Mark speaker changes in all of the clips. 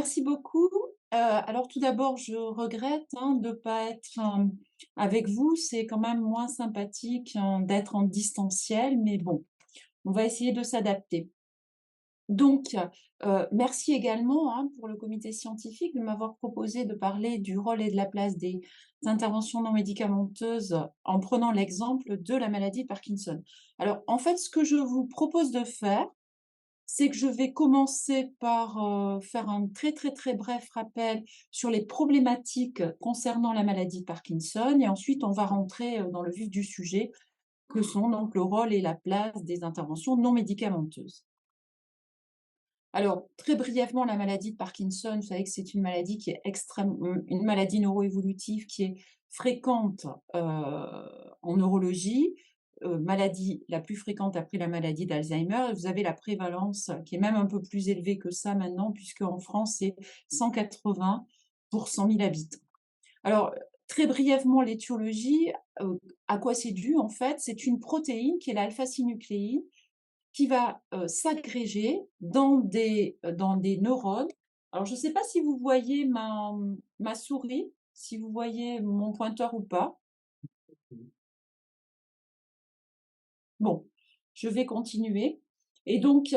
Speaker 1: Merci beaucoup. Alors tout d'abord, je regrette, de pas être, avec vous. C'est quand même moins sympathique, d'être en distanciel, mais bon, on va essayer de s'adapter. Donc, merci également, pour le comité scientifique de m'avoir proposé de parler du rôle et de la place des interventions non médicamenteuses en prenant l'exemple de la maladie de Parkinson. Alors, en fait, ce que je vous propose de faire, c'est que je vais commencer par, faire un très, très, très bref rappel sur les problématiques concernant la maladie de Parkinson et ensuite on va rentrer, dans le vif du sujet, que sont donc le rôle et la place des interventions non médicamenteuses. Alors, très brièvement, la maladie de Parkinson, vous savez que c'est une maladie qui est une maladie neuroévolutive qui est fréquente, en neurologie, maladie la plus fréquente après la maladie d'Alzheimer. Et vous avez la prévalence qui est même un peu plus élevée que ça maintenant, puisqu'en France, c'est 180 pour 100 000 habitants. Alors, très brièvement, l'étiologie, à quoi c'est dû en fait? C'est une protéine qui est l'alpha-synucléine qui va, s'agréger dans des neurones. Alors je ne sais pas si vous voyez ma souris, si vous voyez mon pointeur ou pas? Bon, je vais continuer et donc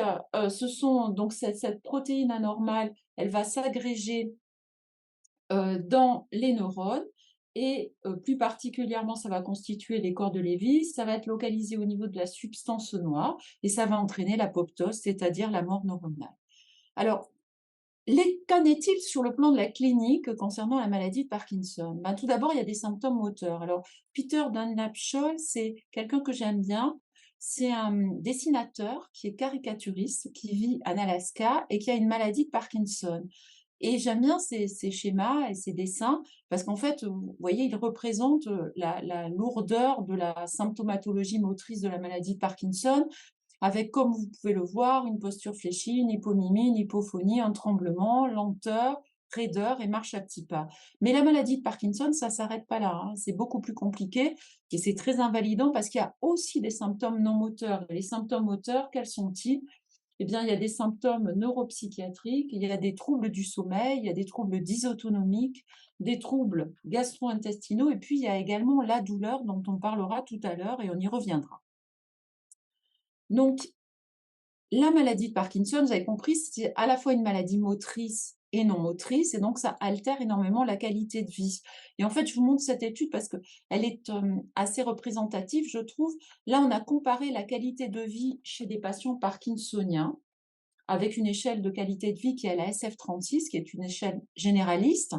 Speaker 1: ce sont donc cette protéine anormale, elle va s'agréger, dans les neurones et plus particulièrement, ça va constituer les corps de Lévy. Ça va être localisé au niveau de la substance noire et ça va entraîner l'apoptose, c'est-à-dire la mort neuronale. Alors, qu'en est-il sur le plan de la clinique concernant la maladie de Parkinson? Ben, tout d'abord, il y a des symptômes moteurs. Alors, Peter Dunlap-Scholl, c'est quelqu'un que j'aime bien. C'est un dessinateur qui est caricaturiste, qui vit en Alaska et qui a une maladie de Parkinson. Et j'aime bien ces schémas et ces dessins parce qu'en fait, vous voyez, ils représentent la lourdeur de la symptomatologie motrice de la maladie de Parkinson avec, comme vous pouvez le voir, une posture fléchie, une hypomimie, une hypophonie, un tremblement, lenteur, raideur et marche à petits pas. Mais la maladie de Parkinson, ça s'arrête pas là, c'est beaucoup plus compliqué et c'est très invalidant parce qu'il y a aussi des symptômes non moteurs. Et les symptômes moteurs, quels sont-ils? Eh bien, il y a des symptômes neuropsychiatriques, il y a des troubles du sommeil, il y a des troubles dysautonomiques, des troubles gastro-intestinaux et puis il y a également la douleur dont on parlera tout à l'heure et on y reviendra. Donc, la maladie de Parkinson, vous avez compris, c'est à la fois une maladie motrice et non motrice, et donc ça altère énormément la qualité de vie. Et en fait, je vous montre cette étude parce qu'elle est assez représentative, je trouve. Là, on a comparé la qualité de vie chez des patients parkinsoniens avec une échelle de qualité de vie qui est la SF36, qui est une échelle généraliste,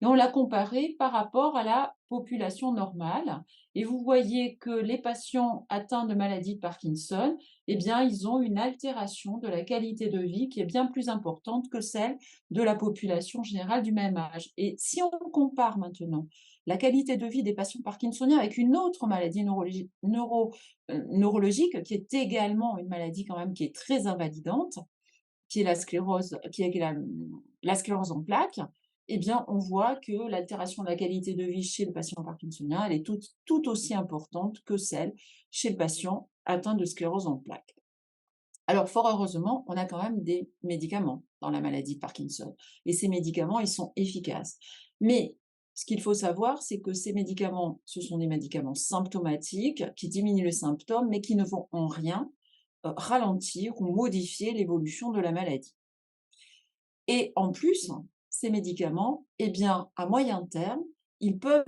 Speaker 1: et on l'a comparée par rapport à la population normale. Et vous voyez que les patients atteints de maladie de Parkinson, eh bien, ils ont une altération de la qualité de vie qui est bien plus importante que celle de la population générale du même âge. Et si on compare maintenant la qualité de vie des patients parkinsoniens avec une autre maladie neurologique, qui est également une maladie quand même qui est très invalidante, qui est la sclérose en plaques, eh bien, on voit que l'altération de la qualité de vie chez le patient parkinsonien, elle est tout aussi importante que celle chez le patient atteint de sclérose en plaques. Alors, fort heureusement, on a quand même des médicaments dans la maladie de Parkinson. Et ces médicaments, ils sont efficaces. Mais ce qu'il faut savoir, c'est que ces médicaments, ce sont des médicaments symptomatiques qui diminuent les symptômes, mais qui ne vont en rien ralentir ou modifier l'évolution de la maladie. Et en plus, ces médicaments, eh bien, à moyen terme, ils peuvent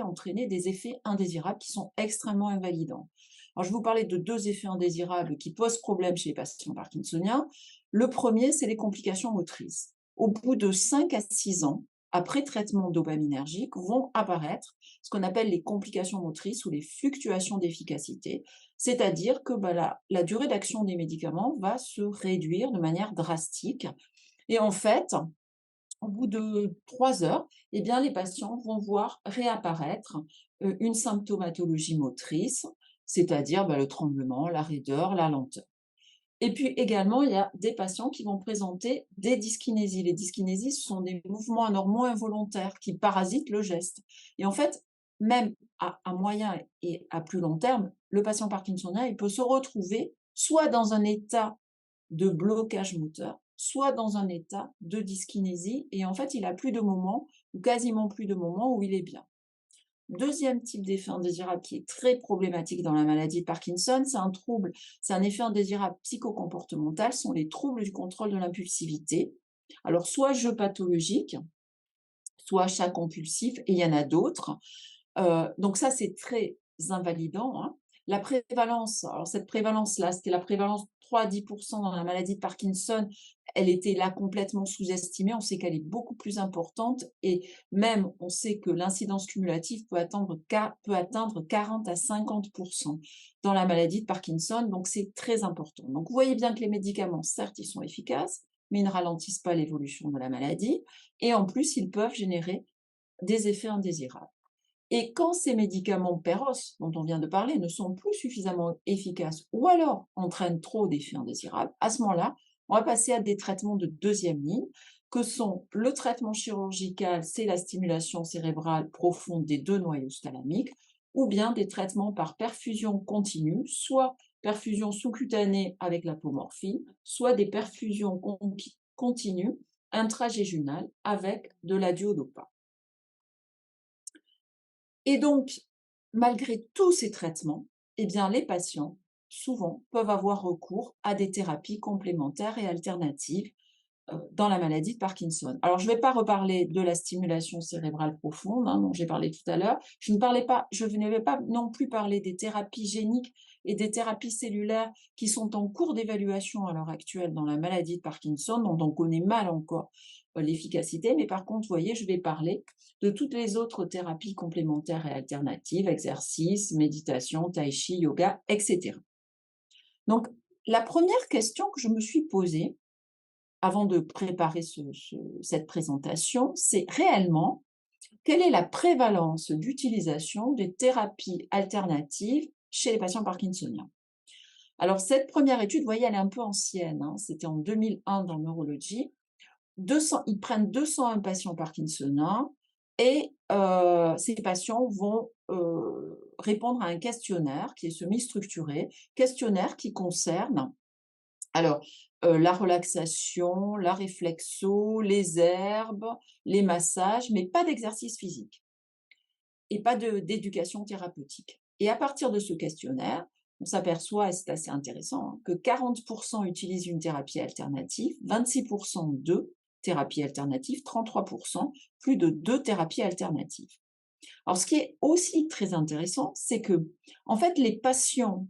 Speaker 1: entraîner des effets indésirables qui sont extrêmement invalidants. Alors, je vais vous parler de deux effets indésirables qui posent problème chez les patients parkinsoniens. Le premier, c'est les complications motrices. Au bout de 5 à 6 ans, après traitement dopaminergique, vont apparaître ce qu'on appelle les complications motrices ou les fluctuations d'efficacité, c'est-à-dire que la durée d'action des médicaments va se réduire de manière drastique et en fait, au bout de 3 heures, eh bien, les patients vont voir réapparaître, une symptomatologie motrice, c'est-à-dire, le tremblement, la raideur, la lenteur. Et puis également, il y a des patients qui vont présenter des dyskinésies. Les dyskinésies, ce sont des mouvements anormaux involontaires qui parasitent le geste. Et en fait, même à moyen et à plus long terme, le patient parkinsonien, il peut se retrouver soit dans un état de blocage moteur, soit dans un état de dyskinésie et en fait, il a plus de moments ou quasiment plus de moments où il est bien. Deuxième type d'effet indésirable qui est très problématique dans la maladie de Parkinson, c'est un effet indésirable psychocomportemental, ce sont les troubles du contrôle de l'impulsivité. Alors, soit jeu pathologique, soit achat compulsif, et il y en a d'autres. Donc ça, c'est très invalidant, hein. La prévalence, alors cette prévalence-là, c'était la prévalence 3 à 10 dans la maladie de Parkinson, elle était là complètement sous-estimée. On sait qu'elle est beaucoup plus importante et même on sait que l'incidence cumulative peut atteindre 40 à 50 dans la maladie de Parkinson, donc c'est très important. Donc vous voyez bien que les médicaments, certes, ils sont efficaces, mais ils ne ralentissent pas l'évolution de la maladie et en plus, ils peuvent générer des effets indésirables. Et quand ces médicaments péros, dont on vient de parler, ne sont plus suffisamment efficaces ou alors entraînent trop d'effets indésirables, à ce moment-là, on va passer à des traitements de deuxième ligne, que sont le traitement chirurgical, c'est la stimulation cérébrale profonde des deux noyaux thalamiques, ou bien des traitements par perfusion continue, soit perfusion sous-cutanée avec l'apomorphine, soit des perfusions continues intrajejunales avec de la duodopa. Et donc, malgré tous ces traitements, eh bien, les patients, souvent, peuvent avoir recours à des thérapies complémentaires et alternatives dans la maladie de Parkinson. Alors, je ne vais pas reparler de la stimulation cérébrale profonde, hein, dont j'ai parlé tout à l'heure. Je ne vais pas non plus parler des thérapies géniques et des thérapies cellulaires qui sont en cours d'évaluation à l'heure actuelle dans la maladie de Parkinson, dont on connaît mal encore l'efficacité. Mais par contre, vous voyez, je vais parler de toutes les autres thérapies complémentaires et alternatives, exercices, méditation, tai chi, yoga, etc. Donc, la première question que je me suis posée, avant de préparer cette présentation, c'est réellement quelle est la prévalence d'utilisation des thérapies alternatives chez les patients parkinsoniens. Alors, cette première étude, vous voyez, elle est un peu ancienne, hein, c'était en 2001 dans Neurology. Ils prennent 201 patients parkinsoniens et ces patients vont répondre à un questionnaire qui est semi-structuré, questionnaire qui concerne alors, la relaxation, la réflexo, les herbes, les massages, mais pas d'exercice physique et pas d'éducation thérapeutique. Et à partir de ce questionnaire, on s'aperçoit, et c'est assez intéressant, hein, que 40 utilisent une thérapie alternative, 26 deux thérapies alternatives, 33 plus de 2 thérapies alternatives. Alors, ce qui est aussi très intéressant, c'est que, en fait, les patients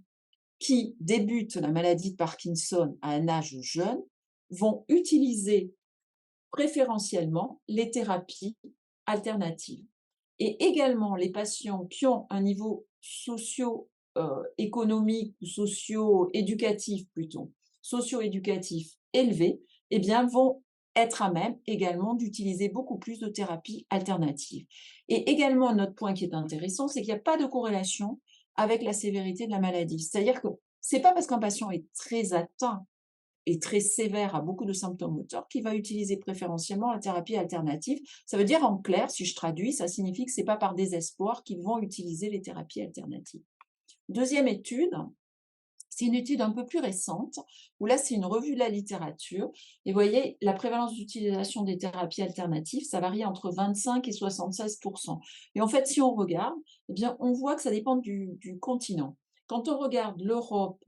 Speaker 1: qui débutent la maladie de Parkinson à un âge jeune vont utiliser préférentiellement les thérapies alternatives. Et également, les patients qui ont un niveau socio-économique ou socio-éducatif plutôt, socio-éducatif élevé, eh bien, vont être à même également d'utiliser beaucoup plus de thérapies alternatives. Et également, un autre point qui est intéressant, c'est qu'il n'y a pas de corrélation avec la sévérité de la maladie. C'est-à-dire que ce n'est pas parce qu'un patient est très atteint et très sévère, a beaucoup de symptômes moteurs, qu'il va utiliser préférentiellement la thérapie alternative. Ça veut dire en clair, si je traduis, ça signifie que ce n'est pas par désespoir qu'ils vont utiliser les thérapies alternatives. Deuxième étude, c'est une étude un peu plus récente, où là, c'est une revue de la littérature. Et vous voyez, la prévalence d'utilisation des thérapies alternatives, ça varie entre 25 et 76 Et en fait, si on regarde, eh bien, on voit que ça dépend du continent. Quand on regarde l'Europe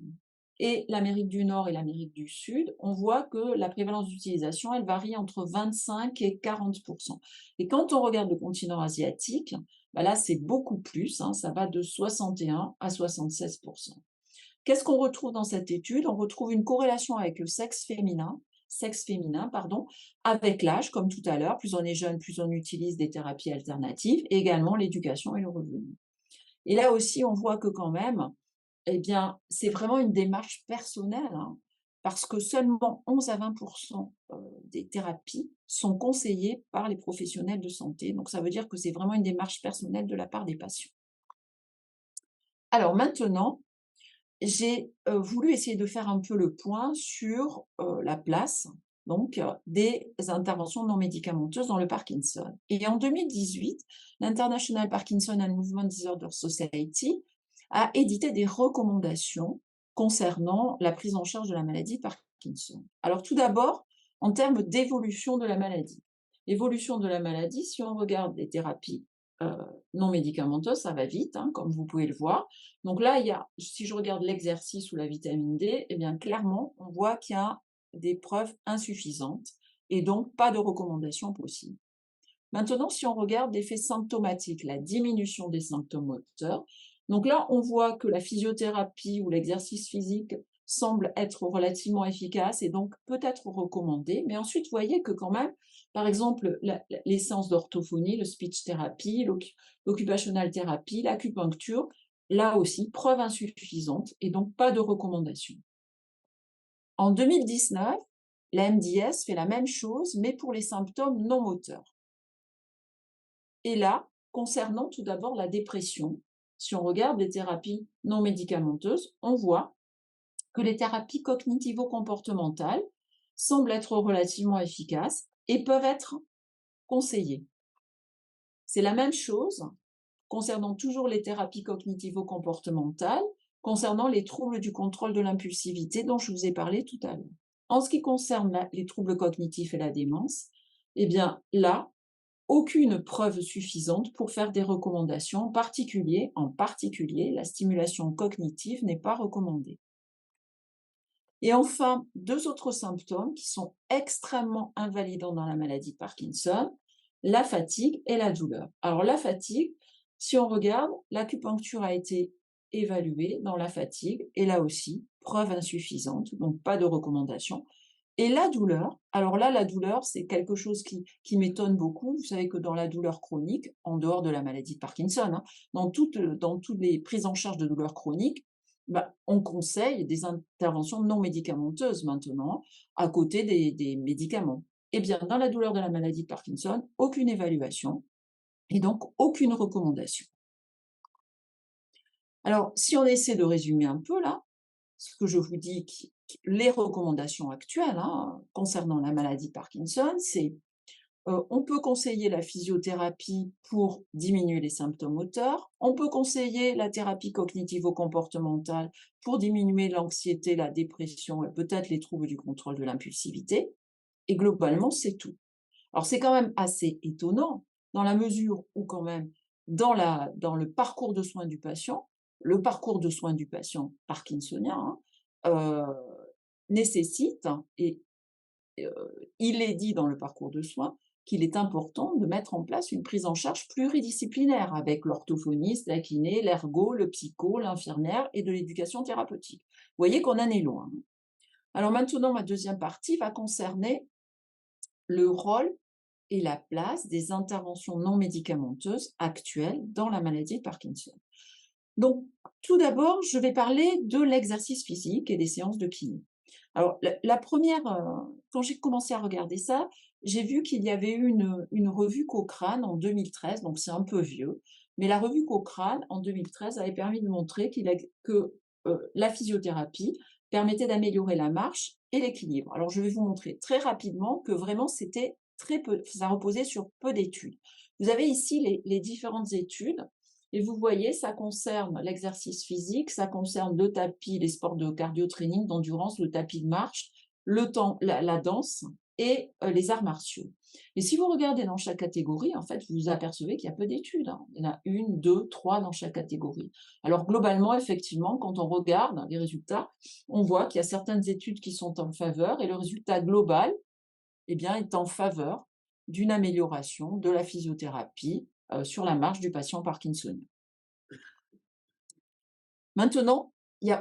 Speaker 1: et l'Amérique du Nord et l'Amérique du Sud, on voit que la prévalence d'utilisation, elle varie entre 25 et 40 Et quand on regarde le continent asiatique, bah là, c'est beaucoup plus, hein, ça va de 61 à 76 Qu'est-ce qu'on retrouve dans cette étude? On retrouve une corrélation avec le sexe féminin, avec l'âge, comme tout à l'heure. Plus on est jeune, plus on utilise des thérapies alternatives, et également l'éducation et le revenu. Et là aussi, on voit que quand même, eh bien, c'est vraiment une démarche personnelle, hein, parce que seulement 11 à 20 des thérapies sont conseillées par les professionnels de santé. Donc, ça veut dire que c'est vraiment une démarche personnelle de la part des patients. Alors maintenant, j'ai voulu essayer de faire un peu le point sur la place donc, des interventions non médicamenteuses dans le Parkinson. Et en 2018, l'International Parkinson and Movement Disorder Society a édité des recommandations concernant la prise en charge de la maladie de Parkinson. Alors tout d'abord, en termes d'évolution de la maladie. Évolution de la maladie, si on regarde les thérapies non médicamenteuses, ça va vite, hein, comme vous pouvez le voir. Donc là, si je regarde l'exercice ou la vitamine D, eh bien clairement, on voit qu'il y a des preuves insuffisantes et donc pas de recommandation possible. Maintenant, si on regarde l'effet symptomatique, la diminution des symptômes moteurs, donc là, on voit que la physiothérapie ou l'exercice physique semble être relativement efficace et donc peut-être recommandé. Mais ensuite, vous voyez que quand même, par exemple, les séances d'orthophonie, le speech therapy, l'occupational therapy, l'acupuncture, là aussi, preuve insuffisante et donc pas de recommandation. En 2019, la MDS fait la même chose, mais pour les symptômes non moteurs. Et là, concernant tout d'abord la dépression, si on regarde les thérapies non médicamenteuses, on voit que les thérapies cognitivo-comportementales semblent être relativement efficaces et peuvent être conseillées. C'est la même chose concernant toujours les thérapies cognitivo-comportementales, concernant les troubles du contrôle de l'impulsivité dont je vous ai parlé tout à l'heure. En ce qui concerne les troubles cognitifs et la démence, eh bien là, aucune preuve suffisante pour faire des recommandations. En particulier, la stimulation cognitive n'est pas recommandée. Et enfin, deux autres symptômes qui sont extrêmement invalidants dans la maladie de Parkinson, la fatigue et la douleur. Alors la fatigue, si on regarde, l'acupuncture a été évaluée dans la fatigue, et là aussi, preuve insuffisante, donc pas de recommandation. Et la douleur, alors là, la douleur, c'est quelque chose qui m'étonne beaucoup. Vous savez que dans la douleur chronique, en dehors de la maladie de Parkinson, hein, dans toutes les prises en charge de douleurs chroniques, on conseille des interventions non médicamenteuses maintenant, à côté des médicaments. Eh bien, dans la douleur de la maladie de Parkinson, aucune évaluation et donc aucune recommandation. Alors, si on essaie de résumer un peu là, ce que je vous dis, les recommandations actuelles hein, concernant la maladie de Parkinson, c'est on peut conseiller la physiothérapie pour diminuer les symptômes moteurs, on peut conseiller la thérapie cognitivo-comportementale pour diminuer l'anxiété, la dépression et peut-être les troubles du contrôle de l'impulsivité, et globalement, c'est tout. Alors c'est quand même assez étonnant, dans la mesure où quand même, dans le parcours de soins du patient, le parcours de soins du patient parkinsonien nécessite, et il est dit dans le parcours de soins, qu'il est important de mettre en place une prise en charge pluridisciplinaire avec l'orthophoniste, la kiné, l'ergo, le psycho, l'infirmière et de l'éducation thérapeutique. Vous voyez qu'on en est loin. Alors maintenant, ma deuxième partie va concerner le rôle et la place des interventions non médicamenteuses actuelles dans la maladie de Parkinson. Donc, tout d'abord, je vais parler de l'exercice physique et des séances de kiné. Alors, la première, quand j'ai commencé à regarder ça, j'ai vu qu'il y avait eu une revue Cochrane en 2013, donc c'est un peu vieux, mais la revue Cochrane en 2013 avait permis de montrer que la physiothérapie permettait d'améliorer la marche et l'équilibre. Alors, je vais vous montrer très rapidement que vraiment c'était très peu, ça reposait sur peu d'études. Vous avez ici les différentes études. Et vous voyez, ça concerne l'exercice physique, ça concerne le tapis, les sports de cardio-training, d'endurance, le tapis de marche, la danse et les arts martiaux. Et si vous regardez dans chaque catégorie, en fait, vous vous apercevez qu'il y a peu d'études. Hein. Il y en a une, deux, trois dans chaque catégorie. Alors globalement, effectivement, quand on regarde les résultats, on voit qu'il y a certaines études qui sont en faveur et le résultat global, eh bien, est en faveur d'une amélioration de la physiothérapie sur la marche du patient parkinsonien. Maintenant,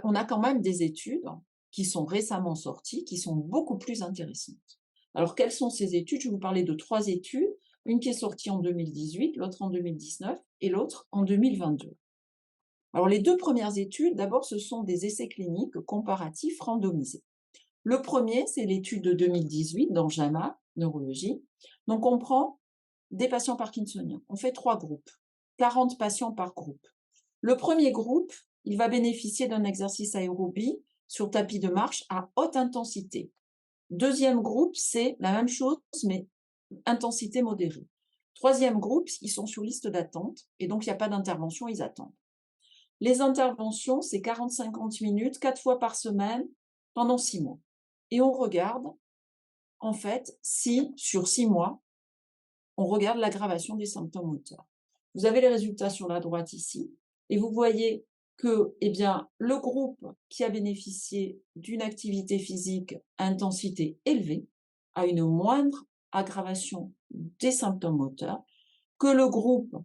Speaker 1: on a quand même des études qui sont récemment sorties, qui sont beaucoup plus intéressantes. Alors, quelles sont ces études? Je vais vous parler de 3 études, une qui est sortie en 2018, l'autre en 2019 et l'autre en 2022. Alors, les 2 premières études, d'abord, ce sont des essais cliniques comparatifs randomisés. Le premier, c'est l'étude de 2018 dans JAMA, Neurologie. Donc, on prend des patients parkinsoniens. On fait 3 groupes, 40 patients par groupe. Le premier groupe, il va bénéficier d'un exercice aérobie sur tapis de marche à haute intensité. Deuxième groupe, c'est la même chose, mais intensité modérée. Troisième groupe, ils sont sur liste d'attente, et donc il n'y a pas d'intervention, ils attendent. Les interventions, c'est 40-50 minutes, 4 fois par semaine, pendant 6 mois. Et on regarde en fait, si sur 6 mois, on regarde l'aggravation des symptômes moteurs. Vous avez les résultats sur la droite ici, et vous voyez que, eh bien, le groupe qui a bénéficié d'une activité physique à intensité élevée a une moindre aggravation des symptômes moteurs que le groupe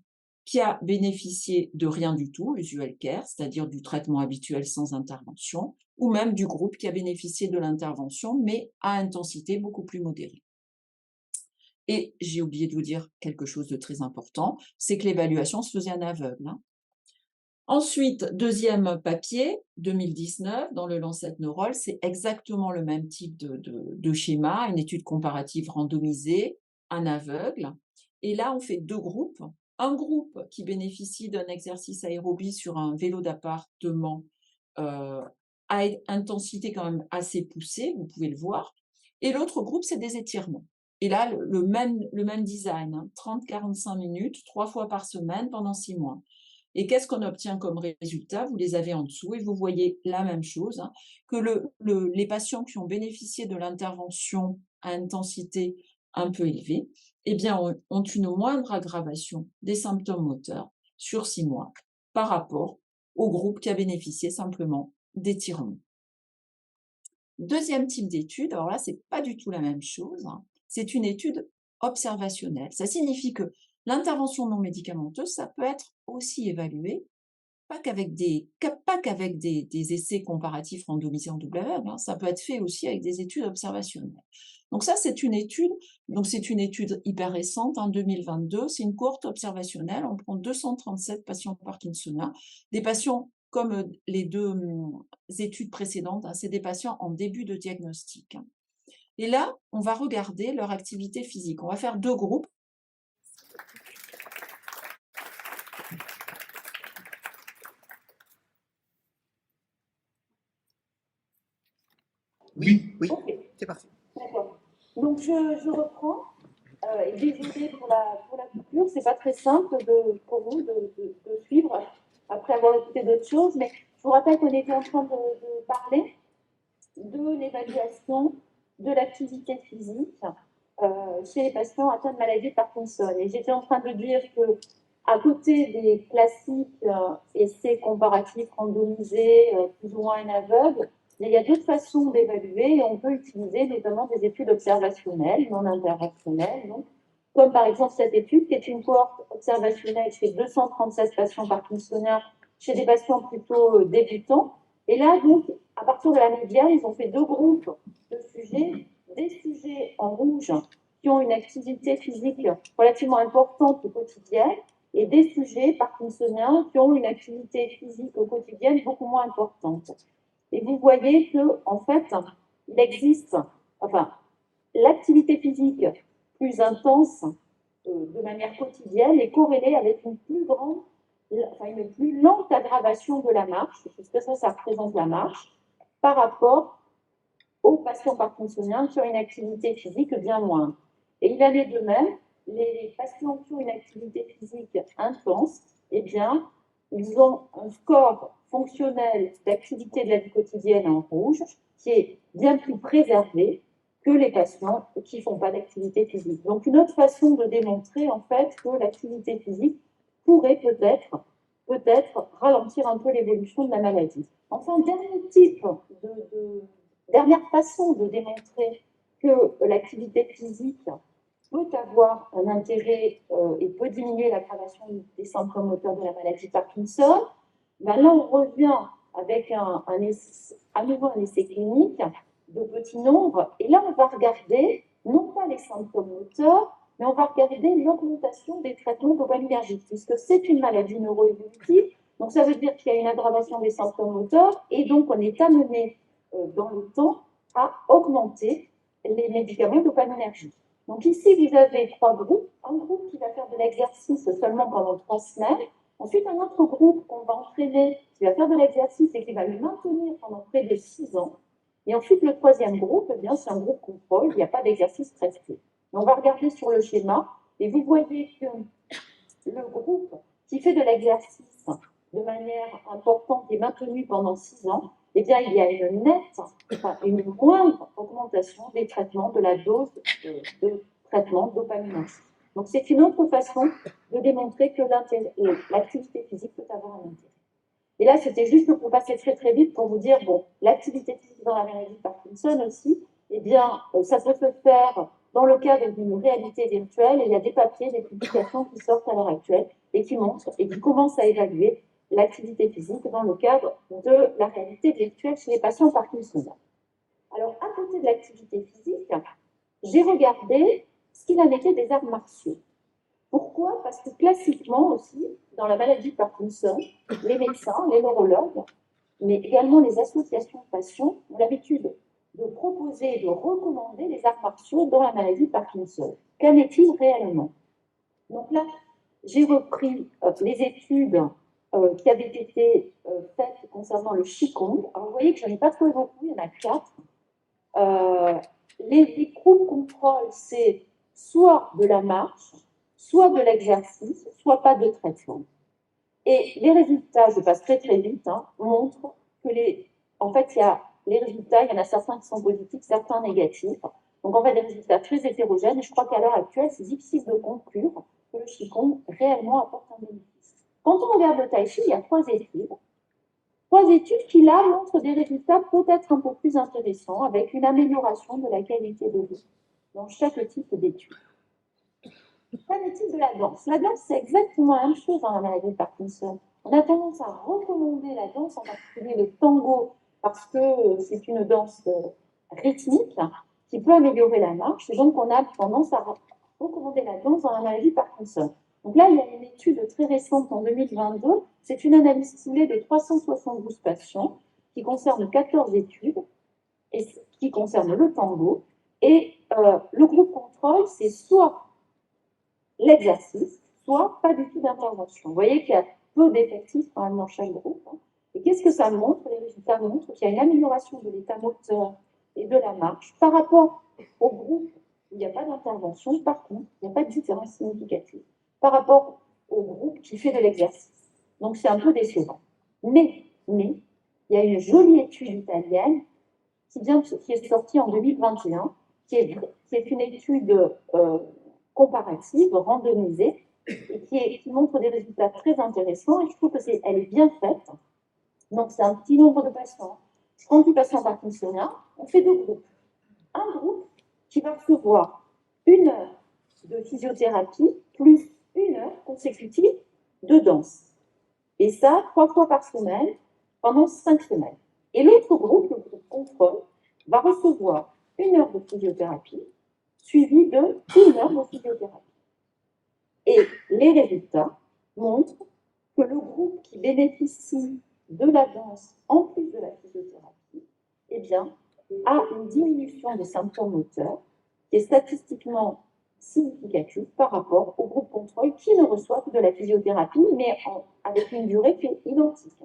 Speaker 1: qui a bénéficié de rien du tout, usual care, c'est-à-dire du traitement habituel sans intervention, ou même du groupe qui a bénéficié de l'intervention, mais à intensité beaucoup plus modérée. Et j'ai oublié de vous dire quelque chose de très important, c'est que l'évaluation se faisait en aveugle, hein. Ensuite, deuxième papier, 2019, dans le Lancet Neurol, c'est exactement le même type de schéma, une étude comparative randomisée, en aveugle. Et là, on fait 2 groupes. Un groupe qui bénéficie d'un exercice aérobie sur un vélo d'appartement à intensité quand même assez poussée, vous pouvez le voir. Et l'autre groupe, c'est des étirements. Et là, le même design, hein, 30-45 minutes, 3 fois par semaine pendant 6 mois. Et qu'est-ce qu'on obtient comme résultat? Vous les avez en dessous et vous voyez la même chose, hein, que les patients qui ont bénéficié de l'intervention à intensité un peu élevée, eh bien, ont une moindre aggravation des symptômes moteurs sur 6 mois par rapport au groupe qui a bénéficié simplement d'étirements. Deuxième type d'étude, alors là, c'est pas du tout la même chose, hein, c'est une étude observationnelle. Ça signifie que l'intervention non médicamenteuse, ça peut être aussi évalué pas qu'avec des essais comparatifs randomisés en double aveugle, hein, ça peut être fait aussi avec des études observationnelles. Donc ça, c'est une étude hyper récente, en 2022, c'est une cohorte observationnelle, on prend 237 patients parkinsoniens, des patients comme les 2 études précédentes, hein, c'est des patients en début de diagnostic, hein. Et là, on va regarder leur activité physique. On va faire 2 groupes.
Speaker 2: Oui, oui,
Speaker 1: Ok,
Speaker 2: c'est parti.
Speaker 1: d'accord. Donc je reprends. Et désolée pour la coupure, c'est pas très simple pour vous de suivre après avoir écouté d'autres choses, mais je vous rappelle qu'on était en train de parler de l'évaluation de l'activité physique chez les patients atteints de maladie de Parkinson. Et j'étais en train de dire que, à côté des classiques essais comparatifs randomisés, plus ou moins en aveugle, il y a d'autres façons d'évaluer et on peut utiliser notamment des études observationnelles, non interventionnelles, donc, comme par exemple cette étude qui est une cohorte observationnelle chez 236 patients parkinsoniens, chez des patients plutôt débutants. Et là, donc, à partir de la médiane, ils ont fait 2 groupes de sujets, des sujets en rouge qui ont une activité physique relativement importante au quotidien et des sujets parkinsoniens qui ont une activité physique au quotidien beaucoup moins importante. Et vous voyez que, en fait, il existe, enfin, l'activité physique plus intense de manière quotidienne est corrélée avec une plus lente aggravation de la marche, puisque ça représente la marche, par rapport aux patients parkinsoniens qui ont une activité physique bien moindre. Et il en est de même, les patients qui ont une activité physique intense, eh bien, ils ont un score fonctionnel d'activité de la vie quotidienne en rouge qui est bien plus préservé que les patients qui ne font pas d'activité physique. Donc, une autre façon de démontrer, en fait, que l'activité physique pourrait peut-être ralentir un peu l'évolution de la maladie. Enfin, dernière façon de démontrer que l'activité physique peut avoir un intérêt et peut diminuer l'aggravation des symptômes moteurs de la maladie de Parkinson, ben là, on revient avec à nouveau un essai clinique de petits nombres. Et là, on va regarder non pas les symptômes moteurs, mais on va regarder l'augmentation des traitements dopaminergiques, puisque c'est une maladie neuroévolutive. Donc, ça veut dire qu'il y a une aggravation des symptômes moteurs, et donc on est amené dans le temps à augmenter les médicaments dopaminergiques. Donc ici, vous avez 3 groupes. Un groupe qui va faire de l'exercice seulement pendant 3 semaines. Ensuite, un autre groupe qu'on va entraîner, qui va faire de l'exercice et qui va le maintenir pendant près de 6 ans. Et ensuite, le troisième groupe, eh bien, c'est un groupe contrôle, il n'y a pas d'exercice prescrit. On va regarder sur le schéma, et vous voyez que le groupe qui fait de l'exercice de manière importante et maintenu pendant 6 ans,
Speaker 2: eh bien, il y a une nette, enfin, une moindre augmentation des traitements de la dose de traitement dopaminergique. Donc, c'est une autre façon de démontrer que l'activité physique peut avoir un intérêt. Et là, c'était juste pour passer très très vite pour vous dire, bon, l'activité physique dans la maladie de Parkinson aussi, eh bien, ça peut se faire dans le cadre d'une réalité virtuelle, et il y a des papiers, des publications qui sortent à l'heure actuelle et qui montrent et qui commencent à évaluer l'activité physique dans le cadre de la réalité virtuelle chez les patients parkinsoniens. Alors, à côté de l'activité physique, j'ai regardé ce qu'il en était des arts martiaux. Pourquoi? Parce que classiquement aussi, dans la maladie de Parkinson, les médecins, les neurologues, mais également les associations de patients ont l'habitude de proposer et de recommander les arts martiaux dans la maladie de Parkinson. Qu'en est-il réellement? Donc là, j'ai repris les études qui avaient été faites concernant le Qigong. Alors vous voyez que je n'en ai pas trouvé beaucoup, il y en a 4. Les groupes contrôle, c'est soit de la marche, soit de l'exercice, soit pas de traitement. Et les résultats, je passe très très vite, montrent que en fait, il y a les résultats, il y en a certains qui sont positifs, certains négatifs. Donc en fait, des résultats très hétérogènes. Et je crois qu'à l'heure actuelle, c'est difficile de conclure que le Qigong réellement apporte un bénéfice. Quand on regarde le Tai Chi, il y a 3 études. 3 études qui, là, montrent des résultats peut-être un peu plus intéressants, avec une amélioration de la qualité de vie dans chaque type d'étude. Qu'en est-il de la danse? La danse, c'est exactement la même chose dans la maladie de Parkinson. On a tendance à recommander la danse, en particulier le tango, parce que c'est une danse rythmique qui peut améliorer la marche. Et donc, on a tendance à recommander la danse dans la maladie de Parkinson. Donc là, il y a une étude très récente en 2022. C'est une analyse ciblée de 372 patients qui concerne 14 études et qui concerne le tango. Et le groupe contrôle, c'est soit l'exercice, soit pas du tout d'intervention. Vous voyez qu'il y a peu d'effectifs quand même dans chaque groupe. Et qu'est-ce que ça montre? Les résultats montrent qu'il y a une amélioration de l'état moteur et de la marche par rapport au groupe où il n'y a pas d'intervention. Par contre, il n'y a pas de différence significative par rapport au groupe qui fait de l'exercice. Donc c'est un peu décevant. Mais, il y a une jolie étude italienne qui est sortie en 2021, qui est une étude comparative, randomisée, et qui montre des résultats très intéressants. Et je trouve qu'elle est bien faite. Donc, c'est un petit nombre de patients. 38 patients parkinsoniens. On fait 2 groupes. Un groupe qui va recevoir 1 heure de physiothérapie plus 1 heure consécutive de danse. Et ça, 3 fois par semaine, pendant 5 semaines. Et l'autre groupe, le groupe contrôle, va recevoir 1 heure de physiothérapie suivie de 1 heure de physiothérapie. Et les résultats montrent que le groupe qui bénéficie de la danse en plus de la physiothérapie, eh bien, a une diminution des symptômes moteurs qui est statistiquement significative par rapport au groupe contrôle qui ne reçoit que de la physiothérapie, mais avec une durée qui est identique.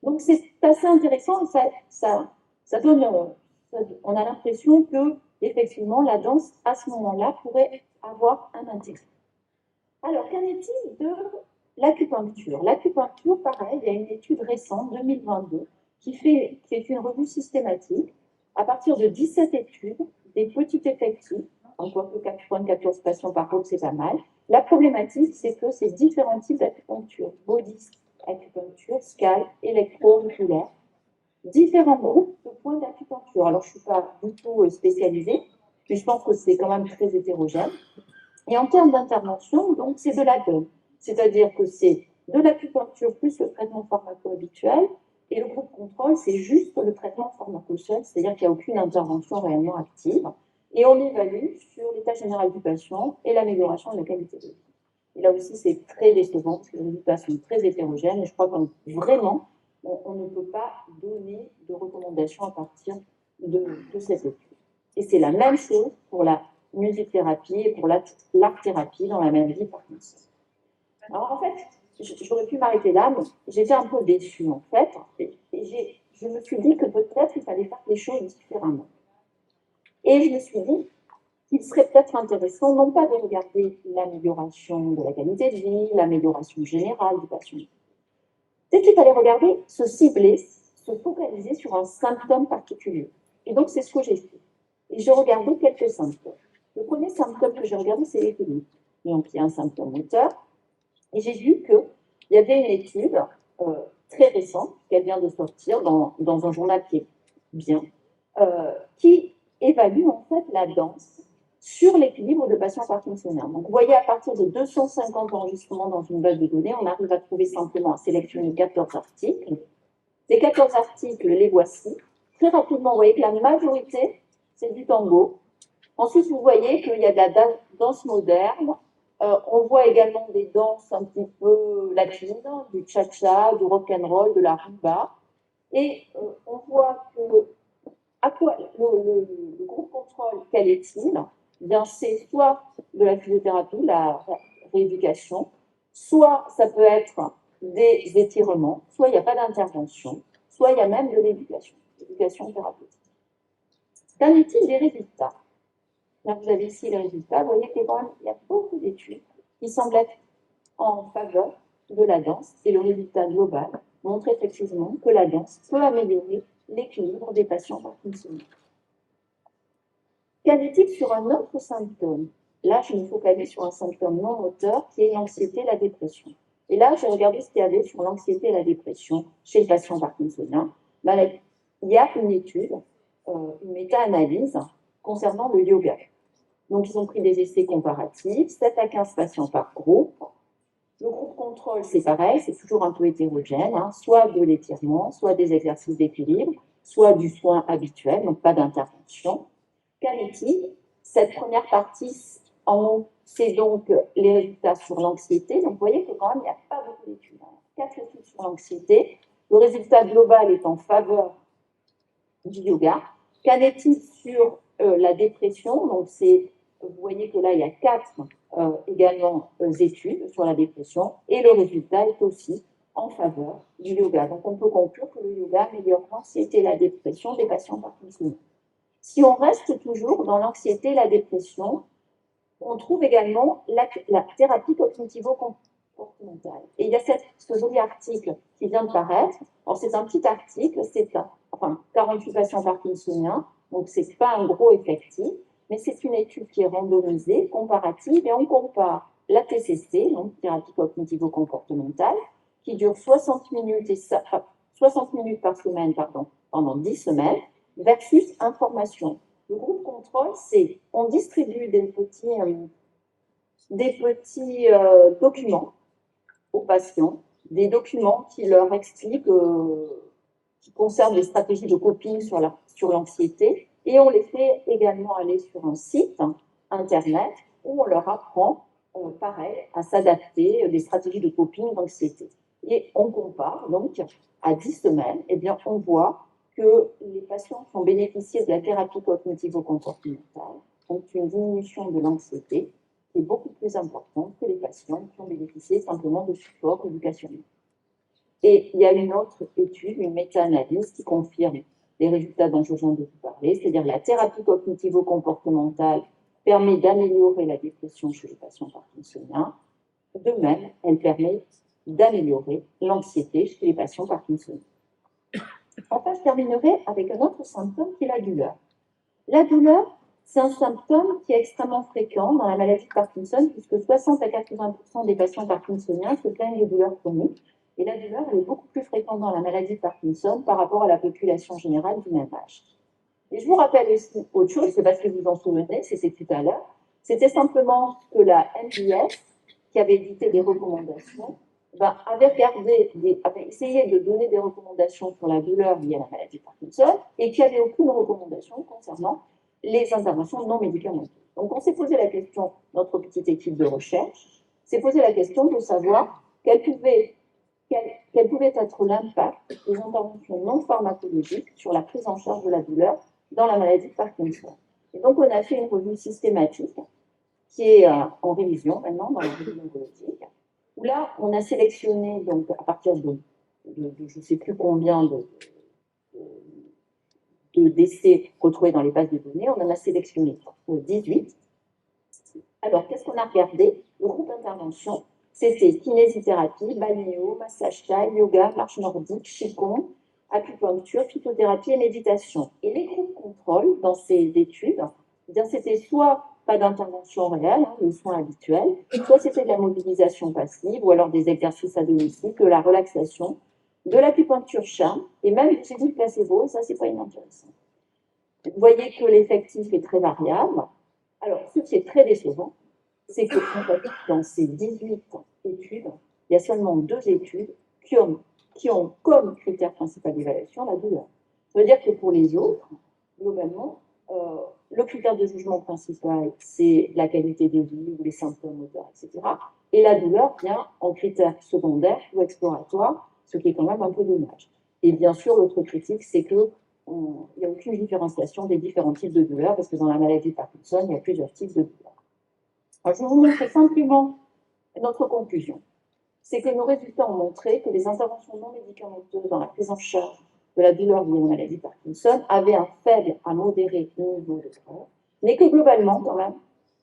Speaker 2: Donc c'est assez intéressant, ça donne, on a l'impression que effectivement la danse à ce moment-là pourrait avoir un intérêt. Alors, qu'en est-il de l'acupuncture? L'acupuncture, pareil, il y a une étude récente, 2022, qui est une revue systématique à partir de 17 études, des petits effectifs, encore que 4,14 patients par groupe, c'est pas mal. La problématique, c'est que c'est différents types d'acupuncture, body acupuncture, scalp, électro-auriculaire, différents groupes de points d'acupuncture. Alors, je ne suis pas du tout spécialisée, mais je pense que c'est quand même très hétérogène. Et en termes d'intervention, donc, c'est de la donne. C'est-à-dire que c'est de l'acupuncture plus le traitement pharmaco-habituel, et le groupe contrôle, c'est juste le traitement pharmaco-seul, c'est-à-dire qu'il n'y a aucune intervention réellement active. Et on évalue sur l'état général du patient et l'amélioration de la qualité de vie. Et là aussi, c'est très décevant, parce que les résultats sont très hétérogènes, et je crois qu'on vraiment, on ne peut pas donner de recommandations à partir de cette étude. Et c'est la même chose pour la musique-thérapie et pour l'art-thérapie dans la maladie de Parkinson. Alors en fait, j'aurais pu m'arrêter là, mais j'étais un peu déçue en fait, et je me suis dit que peut-être il fallait faire les choses différemment. Et je me suis dit qu'il serait peut-être intéressant, non pas de regarder l'amélioration de la qualité de vie, l'amélioration générale du patient, peut-être qu'il fallait regarder, se cibler se focaliser sur un symptôme particulier. Et donc, c'est ce que j'ai fait. Et j'ai regardé quelques symptômes. Le premier symptôme que j'ai regardé, c'est l'équilibre. Donc, il y a un symptôme moteur. Et j'ai vu qu'il y avait une étude très récente, qu'elle vient de sortir dans un journal qui est bien, qui évalue en fait la danse sur l'équilibre de patients parkinsoniens. Donc, vous voyez, à partir de 250 enregistrements dans une base de données, on arrive à trouver simplement, à sélectionner 14 articles. Ces 14 articles, les voici. Très rapidement, vous voyez que la majorité, c'est du tango. Ensuite, vous voyez qu'il y a de la danse moderne. On voit également des danses un petit peu latines, du cha-cha, du rock'n'roll, de la rumba. Et on voit que le groupe contrôle, quel est-il? Bien, c'est soit de la physiothérapie, la rééducation, soit ça peut être des étirements, soit il n'y a pas d'intervention, soit il y a même de l'éducation thérapeutique. Qu'en est-il des résultats? Là, vous avez ici les résultats. Vous voyez qu'il y a beaucoup d'études qui semblent être en faveur de la danse. Et le résultat global montre effectivement que la danse peut améliorer l'équilibre des patients parkinsoniens. Qu'en est-il sur un autre symptôme? Là, je me focalise sur un symptôme non moteur qui est l'anxiété et la dépression. Et là, j'ai regardé ce qu'il y avait sur l'anxiété et la dépression chez le patient parkinsonien. Il y a une étude, une méta-analyse concernant le yoga. Donc, ils ont pris des essais comparatifs, 7 à 15 patients par groupe. Le groupe contrôle, c'est pareil, c'est toujours un peu hétérogène, soit de l'étirement, soit des exercices d'équilibre, soit du soin habituel, donc pas d'intervention. Qu'en est-il? Cette première partie, en haut, c'est donc les résultats sur l'anxiété. Donc, vous voyez que quand même, il n'y a pas beaucoup d'études. 4 études sur l'anxiété. Le résultat global est en faveur du yoga. Qu'en est-il sur la dépression? Donc, vous voyez que là, il y a 4 également études sur la dépression. Et le résultat est aussi en faveur du yoga. Donc, on peut conclure que le yoga améliore l'anxiété et la dépression des patients parkinsoniens. Si on reste toujours dans l'anxiété et la dépression, on trouve également la thérapie cognitivo-comportementale. Et il y a ce joli article qui vient de paraître. Alors, c'est un petit article, c'est 48 patients parkinsoniens, donc ce n'est pas un gros effectif, mais c'est une étude qui est randomisée, comparative, et on compare la TCC, donc thérapie cognitivo-comportementale, qui dure 60 minutes, 60 minutes par semaine, pendant 10 semaines, versus information. Le groupe contrôle, c'est on distribue des petits documents aux patients, des documents qui leur expliquent, qui concernent les stratégies de coping sur l'anxiété, et on les fait également aller sur un site internet où on leur apprend, pareil, à s'adapter des stratégies de coping d'anxiété. Et on compare, donc, à 10 semaines, eh bien, on voit que les patients qui ont bénéficié de la thérapie cognitivo-comportementale ont une diminution de l'anxiété qui est beaucoup plus importante que les patients qui ont bénéficié simplement de support éducationnel. Et il y a une autre étude, une méta-analyse qui confirme les résultats dont je viens de vous parler, c'est-à-dire la thérapie cognitivo-comportementale permet d'améliorer la dépression chez les patients parkinsoniens. De même, elle permet d'améliorer l'anxiété chez les patients parkinsoniens. Enfin, je terminerai avec un autre symptôme qui est la douleur. La douleur, c'est un symptôme qui est extrêmement fréquent dans la maladie de Parkinson, puisque 60 à 80% des patients parkinsoniens se plaignent de douleurs chroniques. Et la douleur, elle est beaucoup plus fréquente dans la maladie de Parkinson par rapport à la population générale du même âge. Et je vous rappelle aussi autre chose, c'est parce que vous en souvenez, c'était tout à l'heure, c'était simplement que la NIS, qui avait édité des recommandations, avait essayé de donner des recommandations sur la douleur liée à la maladie de Parkinson et qu'il n'y avait aucune recommandation concernant les interventions non médicamenteuses. Donc on s'est posé la question, notre petite équipe de recherche, s'est posé la question de savoir quel pouvait être l'impact des interventions non pharmacologiques sur la prise en charge de la douleur dans la maladie de Parkinson. Et donc on a fait une revue systématique qui est en révision maintenant dans la revue oncologique, où là, on a sélectionné, donc à partir de je ne sais plus combien de décès retrouvés dans les bases de données, on en a sélectionné 18. Alors, qu'est-ce qu'on a regardé? Le groupe intervention, c'était kinésithérapie, balnéo, massage thaï, yoga, marche nordique, qigong, acupuncture, phytothérapie et méditation. Et les groupes contrôle dans ces études, eh bien, c'était soit pas d'intervention réelle, hein, le soin habituel, soit c'était de la mobilisation passive ou alors des exercices à domicile, de la relaxation, de l'acupuncture charme et même des techniques placebo, et ça, c'est pas inintéressant. Vous voyez que l'effectif est très variable. Alors, ce qui est très décevant, c'est que en fait, dans ces 18 études, il y a seulement 2 études qui ont comme critère principal d'évaluation la douleur. Ça veut dire que pour les autres, globalement, le critère de jugement principal, c'est la qualité de vie ou les symptômes moteurs, etc. Et la douleur vient en critère secondaire ou exploratoire, ce qui est quand même un peu dommage. Et bien sûr, l'autre critique, c'est que il n'y a aucune différenciation des différents types de douleurs, parce que dans la maladie de Parkinson, il y a plusieurs types de douleurs. Alors, je vais vous montrer simplement notre conclusion. C'est que nos résultats ont montré que les interventions non médicamenteuses dans la prise en charge de la douleur liée à la maladie de Parkinson avaient un faible à modéré niveau de douleur, mais que globalement, quand même,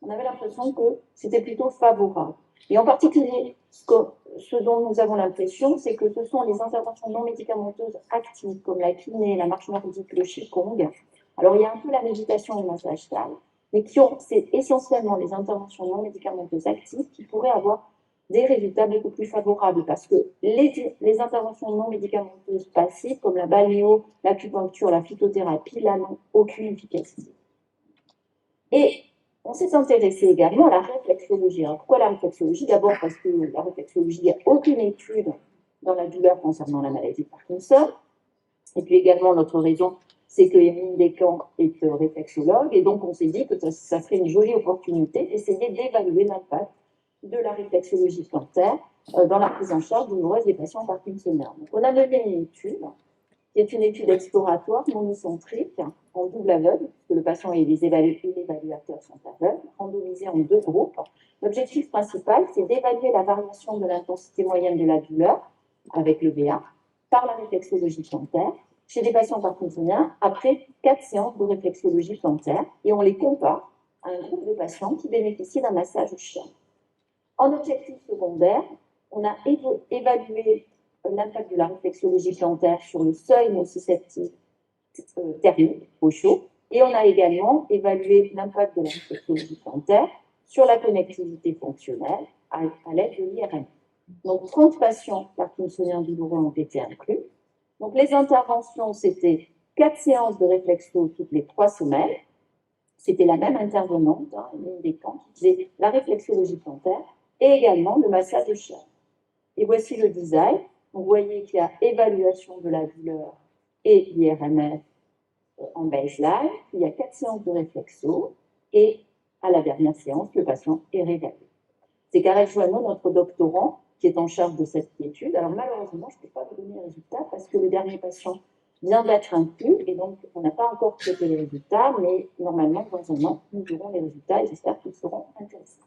Speaker 2: on avait l'impression que c'était plutôt favorable. Et en particulier, ce dont nous avons l'impression, c'est que ce sont les interventions non médicamenteuses actives, comme la kiné, la marche nordique, le qigong. Alors, il y a un peu la méditation et le massage thaï, mais c'est essentiellement les interventions non médicamenteuses actives qui pourraient avoir des résultats beaucoup plus favorables, parce que les interventions non médicamenteuses passives, comme la balnéo, l'acupuncture, la phytothérapie, là, n'ont aucune efficacité. Et on s'est intéressé également à la réflexologie. Alors, pourquoi la réflexologie? D'abord parce que la réflexologie, il n'y a aucune étude dans la douleur concernant la maladie de Parkinson. Et puis également, notre raison, c'est que Émile Descamps est réflexologue, et donc on s'est dit que ça serait une jolie opportunité d'essayer d'évaluer l'impact de la réflexologie plantaire dans la prise en charge douloureuse des patients parkinsoniens. Donc, on a mené une étude, qui est une étude exploratoire monocentrique, en double aveugle, puisque le patient et l'évaluateur sont aveugles, randomisés en 2 groupes. L'objectif principal, c'est d'évaluer la variation de l'intensité moyenne de la douleur, avec le BA, par la réflexologie plantaire, chez les patients parkinsoniens, après 4 séances de réflexologie plantaire, et on les compare à un groupe de patients qui bénéficient d'un massage au chien. En objectif secondaire, on a évalué l'impact de la réflexologie plantaire sur le seuil nociceptif thermique au chaud, et on a également évalué l'impact de la réflexologie plantaire sur la connectivité fonctionnelle à l'aide de l'IRM. Donc, 30 patients parkinsoniens douloureux ont été inclus. Donc, les interventions, c'était 4 séances de réflexo toutes les 3 semaines. C'était la même intervenante, Émile Descamps, qui faisait la réflexologie plantaire et également le massage de chien. Et voici le design. Vous voyez qu'il y a évaluation de la douleur et l'IRMF en baseline. Il y a 4 séances de réflexo et à la dernière séance, le patient est réévalué. C'est Karel Joanneau, notre doctorant, qui est en charge de cette étude. Alors malheureusement, je ne peux pas vous donner les résultats parce que le dernier patient vient d'être inclus et donc on n'a pas encore traité les résultats, mais normalement, dans un an, nous aurons les résultats et j'espère qu'ils seront intéressants.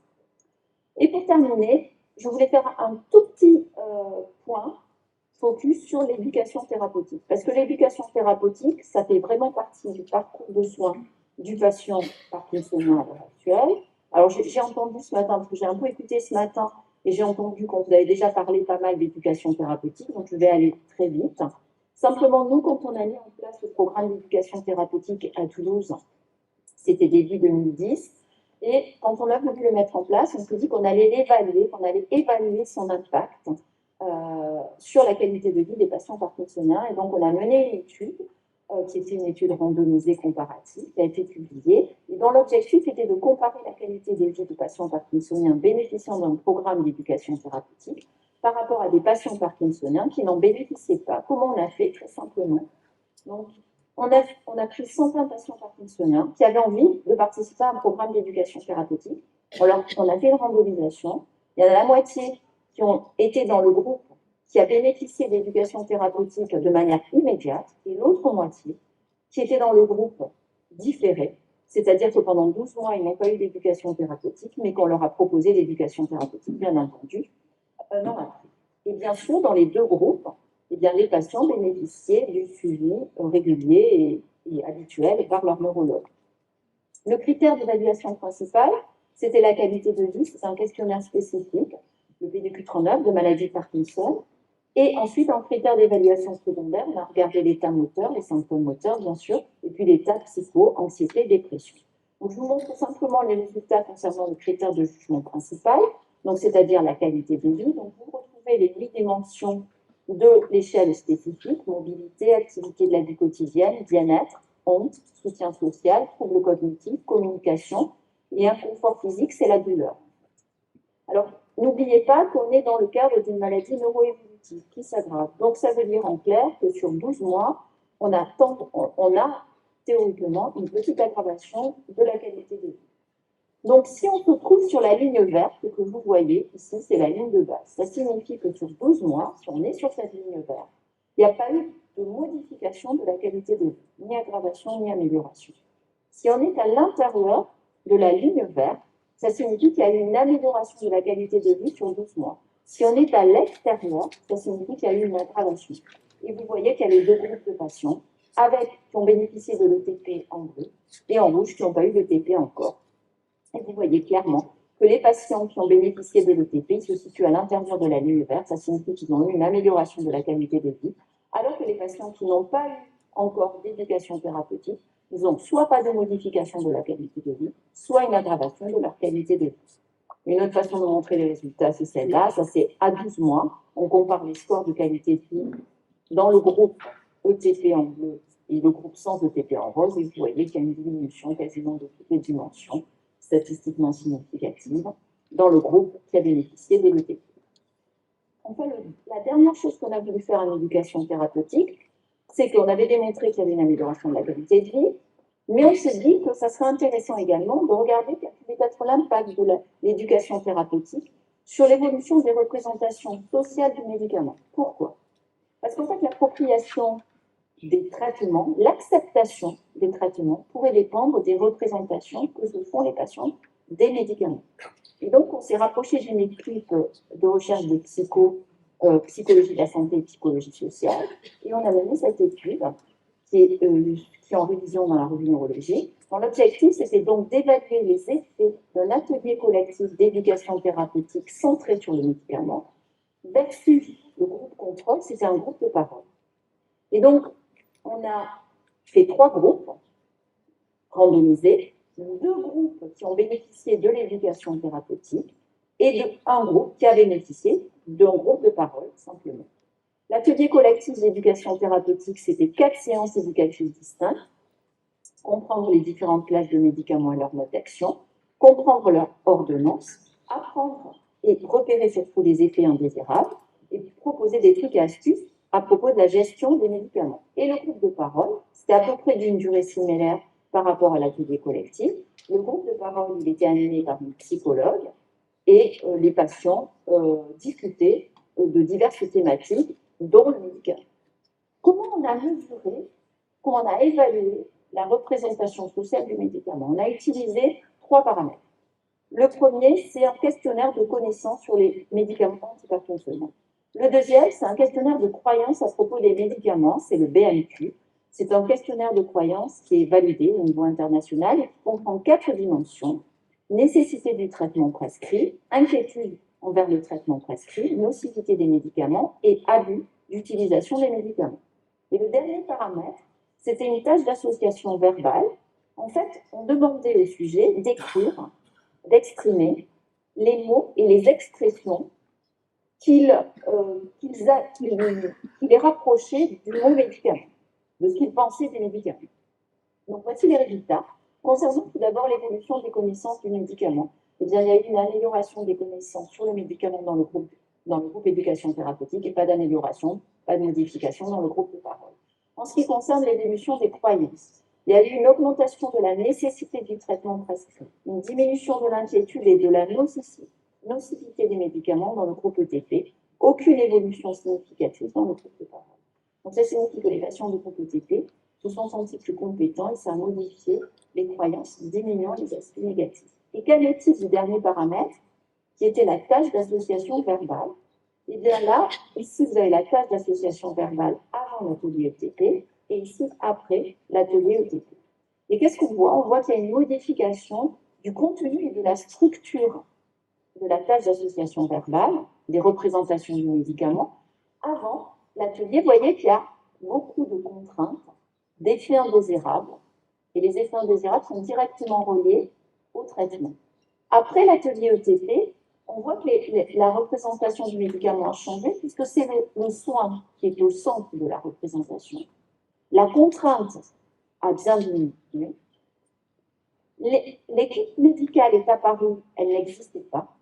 Speaker 2: Et pour terminer, je voulais faire un tout petit point focus sur l'éducation thérapeutique. Parce que l'éducation thérapeutique, ça fait vraiment partie du parcours de soins du patient parkinsonien à l'heure actuelle. Alors, j'ai entendu ce matin, parce que j'ai un peu écouté ce matin, et j'ai entendu qu'on vous avait déjà parlé pas mal d'éducation thérapeutique, donc je vais aller très vite. Simplement, nous, quand on a mis en place le programme d'éducation thérapeutique à Toulouse, c'était début 2010, et quand on a voulu le mettre en place, on s'est dit qu'on allait l'évaluer, qu'on allait évaluer son impact sur la qualité de vie des patients parkinsoniens. Et donc, on a mené une étude qui était une étude randomisée comparative, qui a été publiée, et dont l'objectif était de comparer la qualité de vie des patients parkinsoniens bénéficiant d'un programme d'éducation thérapeutique par rapport à des patients parkinsoniens qui n'en bénéficiaient pas. Comment on a fait? Très simplement. Donc, on a pris 120 patients parkinsoniens qui avaient envie de participer à un programme d'éducation thérapeutique. On a fait une randomisation. Il y en a la moitié qui ont été dans le groupe qui a bénéficié d'éducation thérapeutique de manière immédiate, et l'autre moitié qui était dans le groupe différé, c'est-à-dire que pendant 12 mois, ils n'ont pas eu d'éducation thérapeutique, mais qu'on leur a proposé l'éducation thérapeutique, bien entendu, un an après. Et bien sûr, dans les 2 groupes, eh bien, les patients bénéficiaient du suivi régulier et habituel par leur neurologue. Le critère d'évaluation principal, c'était la qualité de vie. C'est un questionnaire spécifique, le PDQ-39 de maladie de Parkinson. Et ensuite, en critère d'évaluation secondaire, on a regardé l'état moteur, les symptômes moteurs, bien sûr, et puis l'état psycho, anxiété, dépression. Donc, je vous montre simplement les résultats concernant le critère de jugement principal, donc c'est-à-dire la qualité de vie. Donc, vous retrouvez les 8 dimensions de l'échelle spécifique, mobilité, activité de la vie quotidienne, bien-être, honte, soutien social, troubles cognitifs, communication, et inconfort physique, c'est la douleur. Alors, n'oubliez pas qu'on est dans le cadre d'une maladie neuroévolutive qui s'aggrave. Donc, ça veut dire en clair que sur 12 mois, on a théoriquement une petite aggravation de la qualité de vie. Donc, si on se trouve sur la ligne verte que vous voyez, ici, c'est la ligne de base. Ça signifie que sur 12 mois, si on est sur cette ligne verte, il n'y a pas eu de modification de la qualité de vie, ni aggravation, ni amélioration. Si on est à l'intérieur de la ligne verte, ça signifie qu'il y a eu une amélioration de la qualité de vie sur 12 mois. Si on est à l'extérieur, ça signifie qu'il y a eu une aggravation. Et vous voyez qu'il y a les deux groupes de patients, qui ont bénéficié de l'ETP en bleu, et en rouge qui n'ont pas eu d'ETP encore. Et vous voyez clairement que les patients qui ont bénéficié de l'ETP se situent à l'intérieur de la ligne verte, ça signifie qu'ils ont eu une amélioration de la qualité de vie, alors que les patients qui n'ont pas eu encore d'éducation thérapeutique, ils n'ont soit pas de modification de la qualité de vie, soit une aggravation de leur qualité de vie. Une autre façon de montrer les résultats, c'est celle-là, ça c'est à 12 mois, on compare les scores de qualité de vie dans le groupe ETP en bleu et le groupe sans ETP en rose, et vous voyez qu'il y a une diminution quasiment de toutes les dimensions statistiquement significative dans le groupe qui a bénéficié de l'ETP. Enfin, la dernière chose qu'on a voulu faire en éducation thérapeutique, c'est qu'on avait démontré qu'il y avait une amélioration de la qualité de vie, mais on s'est dit que ça serait intéressant également de regarder quel pouvait être l'impact de l'éducation thérapeutique sur l'évolution des représentations sociales du médicament. Pourquoi? Parce qu'en fait, l'appropriation des traitements, l'acceptation des traitements pourrait dépendre des représentations que se font les patients des médicaments. Et donc, on s'est rapproché d'une équipe de recherche de psychologie de la santé et psychologie sociale, et on a mené cette étude qui est en révision dans la revue Neurologie. L'objectif, c'était donc d'évaluer les effets d'un atelier collectif d'éducation thérapeutique centré sur le médicament versus le groupe contrôle, c'était un groupe de parole. Et donc, on a fait 3 groupes randomisés, 2 groupes qui ont bénéficié de l'éducation thérapeutique et un groupe qui a bénéficié d'un groupe de parole, simplement. L'atelier collectif d'éducation thérapeutique, c'était 4 séances éducatives distinctes, comprendre les différentes classes de médicaments et leur mode d'action, comprendre leur ordonnance, apprendre et repérer surtout les effets indésirables, et proposer des trucs et astuces à propos de la gestion des médicaments. Et le groupe de parole, c'était à peu près d'une durée similaire par rapport à l'atelier collectif. Le groupe de parole, il était animé par une psychologue et les patients discutaient de diverses thématiques, dont le médicament. Comment on a mesuré, comment on a évalué la représentation sociale du médicament? On a utilisé 3 paramètres. Le premier, c'est un questionnaire de connaissances sur les médicaments antiparkinsoniens. Le deuxième, c'est un questionnaire de croyance à propos des médicaments, c'est le BMQ. C'est un questionnaire de croyance qui est validé au niveau international et qui comprend 4 dimensions. Nécessité du traitement prescrit, inquiétude envers le traitement prescrit, nocivité des médicaments et abus d'utilisation des médicaments. Et le dernier paramètre, c'était une tâche d'association verbale. En fait, on demandait au sujet d'écrire, d'exprimer les mots et les expressions qu'il est rapproché du mot médicament, de ce qu'il pensait des médicaments. Donc voici les résultats. Concernant tout d'abord l'évolution des connaissances du médicament, eh bien, il y a eu une amélioration des connaissances sur le médicament dans le groupe éducation thérapeutique et pas d'amélioration, pas de modification dans le groupe de parole. En ce qui concerne l'évolution des croyances, il y a eu une augmentation de la nécessité du traitement prescrit, une diminution de l'inquiétude et de la nocivité des médicaments dans le groupe ETP, aucune évolution significative dans le groupe de parole. Donc ça signifie que les patients du groupe ETP se sont sentis plus compétents et ça a modifié les croyances, diminuant les aspects négatifs. Et qu'en est-il du dernier paramètre, qui était la tâche d'association verbale? Et bien là, ici, vous avez la tâche d'association verbale avant l'atelier ETP et ici, après l'atelier ETP. Et qu'est-ce qu'on voit? On voit qu'il y a une modification du contenu et de la structure de la tâche d'association verbale, des représentations du médicament, Avant l'atelier, vous voyez qu'il y a beaucoup de contraintes, d'effets indésirables, et les effets indésirables sont directement reliés au traitement. Après l'atelier ETP, on voit que la représentation du médicament a changé, puisque c'est le soin qui est au centre de la représentation. La contrainte a bien diminué. L'équipe médicale est apparue, elle n'existait pas.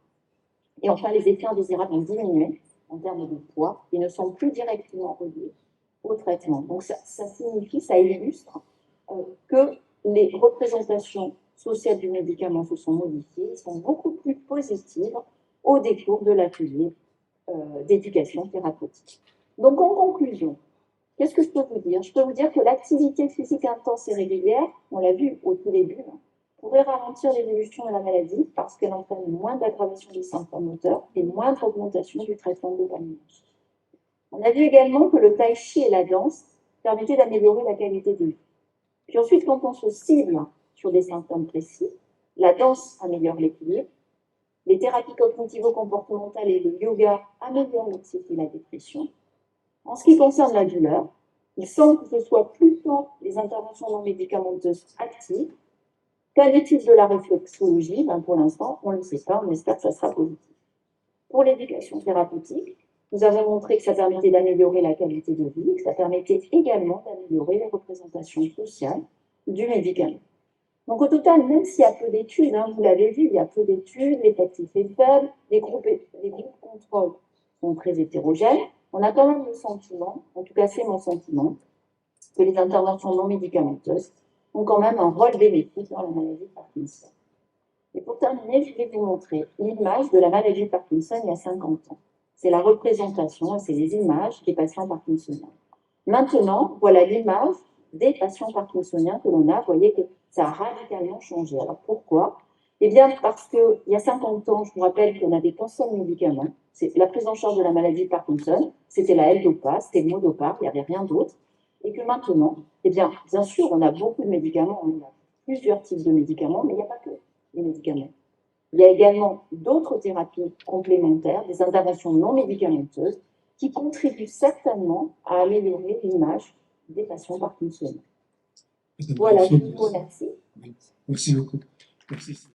Speaker 2: Et enfin, les effets indésirables ont diminué en termes de poids et ne sont plus directement reliés au traitement. Donc ça signifie, ça illustre que les représentations sociales du médicament se sont modifiées, sont beaucoup plus positives au décours de l'atelier d'éducation thérapeutique. Donc en conclusion, qu'est-ce que je peux vous dire? Je peux vous dire que l'activité physique intense et régulière, on l'a vu au tout début, pourrait ralentir l'évolution de la maladie parce qu'elle entraîne moins d'aggravation des symptômes moteurs et moins d'augmentation du traitement de dopaminergique. On a vu également que le tai chi et la danse permettaient d'améliorer la qualité de vie. Puis ensuite, quand on se cible sur des symptômes précis, la danse améliore l'équilibre, les thérapies cognitivo-comportementales et le yoga améliorent l'anxiété et la dépression. En ce qui concerne la douleur, il semble que ce soit plutôt les interventions non médicamenteuses actives. Qu'en est-il de la réflexologie? Pour l'instant, on ne le sait pas, on espère que ça sera positif. Pour l'éducation thérapeutique, nous avons montré que ça permettait d'améliorer la qualité de vie, que ça permettait également d'améliorer les représentations sociales du médicament. Donc au total, même s'il y a peu d'études, vous l'avez vu, il y a peu d'études, l'effectif est faible, les groupes contrôle sont très hétérogènes, on a quand même le sentiment, en tout cas c'est mon sentiment, que les interventions non médicamenteuses ont quand même un rôle bénéfique dans la maladie de Parkinson. Et pour terminer, je vais vous montrer l'image de la maladie de Parkinson il y a 50 ans. C'est la représentation et c'est les images des patients parkinsoniens. Maintenant, voilà l'image des patients parkinsoniens que l'on a. Vous voyez que ça a radicalement changé. Alors pourquoi? Eh bien parce qu'il y a 50 ans, je vous rappelle qu'on n'avait qu'un seul médicament. C'est la prise en charge de la maladie de Parkinson. C'était la L-Dopa, c'était le Modopa, il n'y avait rien d'autre. Et que maintenant, eh bien sûr, on a beaucoup de médicaments, on a plusieurs types de médicaments, mais il n'y a pas que les médicaments. Il y a également d'autres thérapies complémentaires, des interventions non médicamenteuses, qui contribuent certainement à améliorer l'image des patients parkinsoniens. Voilà, je vous remercie.
Speaker 3: Merci beaucoup. Merci.